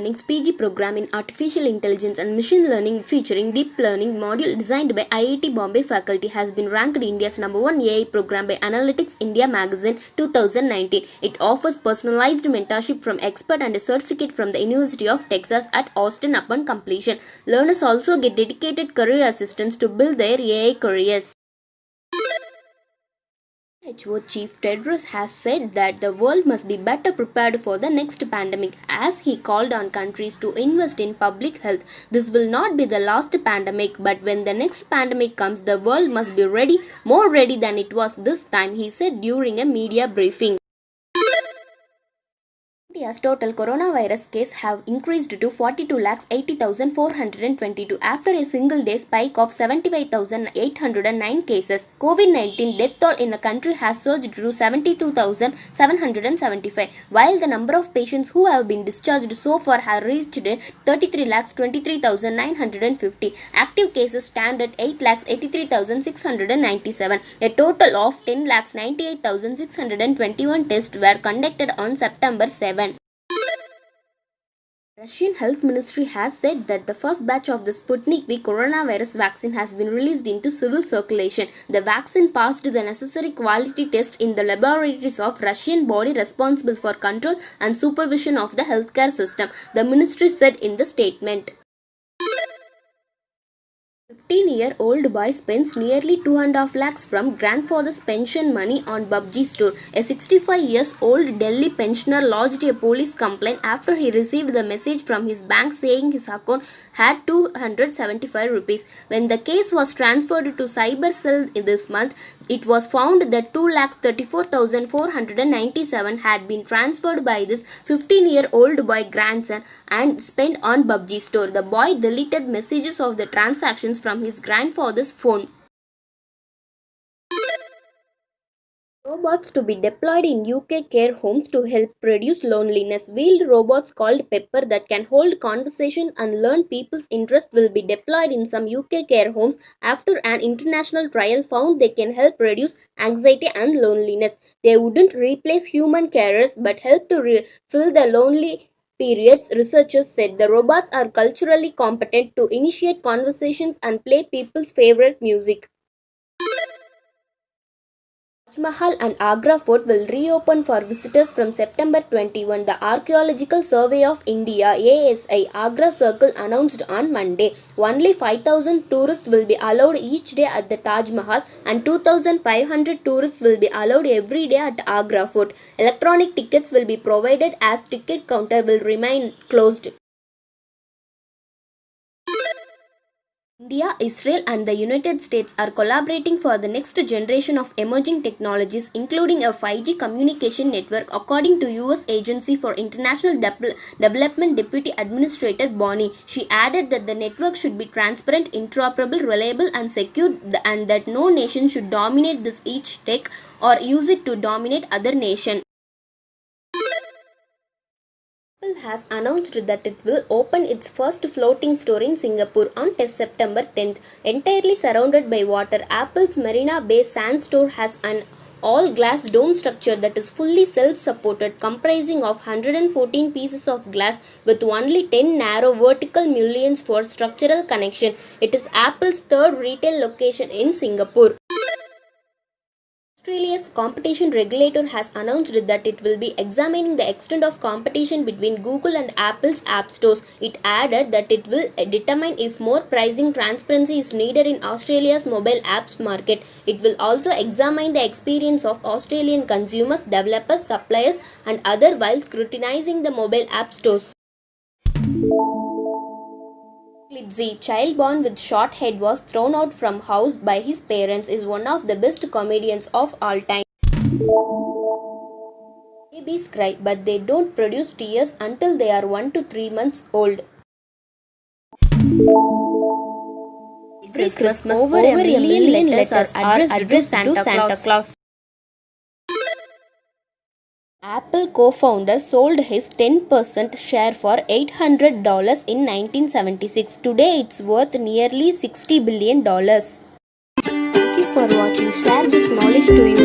Learning's PG program in Artificial Intelligence and Machine Learning featuring Deep Learning module designed by IIT Bombay faculty has been ranked India's #1 AI program by Analytics India magazine 2019. It offers personalized mentorship from expert and a certificate from the University of Texas at Austin upon completion. Learners also get dedicated career assistance to build their AI careers. WHO Chief Tedros has said that the world must be better prepared for the next pandemic as he called on countries to invest in public health. This will not be the last pandemic, but when the next pandemic comes, the world must be ready, more ready than it was this time, he said during a media briefing. India's total coronavirus cases have increased to 42,80,422 after a single day spike of 75,809 cases. COVID-19 death toll in the country has surged to 72,775, while the number of patients who have been discharged so far have reached 33,23,950. Active cases stand at 8,83,697. A total of 10,98,621 tests were conducted on September 7. Russian Health Ministry has said that the first batch of the Sputnik V coronavirus vaccine has been released into civil circulation. The vaccine passed the necessary quality test in the laboratories of Russian body responsible for control and supervision of the healthcare system, the ministry said in the statement. 15-year-old boy spends nearly 2.5 lakhs from grandfather's pension money on PUBG store. A 65-year-old Delhi pensioner lodged a police complaint after he received the message from his bank saying his account had 275 rupees. When the case was transferred to Cyber Cell this month, it was found that 2,34,497 had been transferred by this 15-year-old boy grandson and spent on PUBG store. The boy deleted messages of the transactions from his grandfather's phone. Robots to be deployed in UK care homes to help reduce loneliness. Wheeled robots called Pepper that can hold conversation and learn people's interest will be deployed in some UK care homes after an international trial found they can help reduce anxiety and loneliness. They wouldn't replace human carers but help to fill the lonely periods, researchers said. The robots are culturally competent to initiate conversations and play people's favorite music. Taj Mahal and Agra Fort will reopen for visitors from September 21. The Archaeological Survey of India (ASI) Agra Circle announced on Monday only 5,000 tourists will be allowed each day at the Taj Mahal and 2,500 tourists will be allowed every day at Agra Fort. Electronic tickets will be provided as ticket counter will remain closed. India, Israel and the United States are collaborating for the next generation of emerging technologies, including a 5G communication network, according to U.S. Agency for International Development Deputy Administrator Bonnie. She added that the network should be transparent, interoperable, reliable and secure, and that no nation should dominate this each tech or use it to dominate other nations. Apple has announced that it will open its first floating store in Singapore on September 10th. Entirely surrounded by water, Apple's Marina Bay Sands store has an all-glass dome structure that is fully self-supported, comprising of 114 pieces of glass with only 10 narrow vertical mullions for structural connection. It is Apple's third retail location in Singapore. Australia's competition regulator has announced that it will be examining the extent of competition between Google and Apple's app stores. It added that it will determine if more pricing transparency is needed in Australia's mobile apps market. It will also examine the experience of Australian consumers, developers, suppliers, and others while scrutinizing the mobile app stores. Litzy, child born with short head, was thrown out from house by his parents, is one of the best comedians of all time. Babies cry, but they don't produce tears until they are 1 to 3 months old. Every Christmas, over a million letters are addressed to Santa Claus. Apple co-founder sold his 10% share for $800 in 1976. Today it's worth nearly $60 billion. Thank you for watching. Share this knowledge to your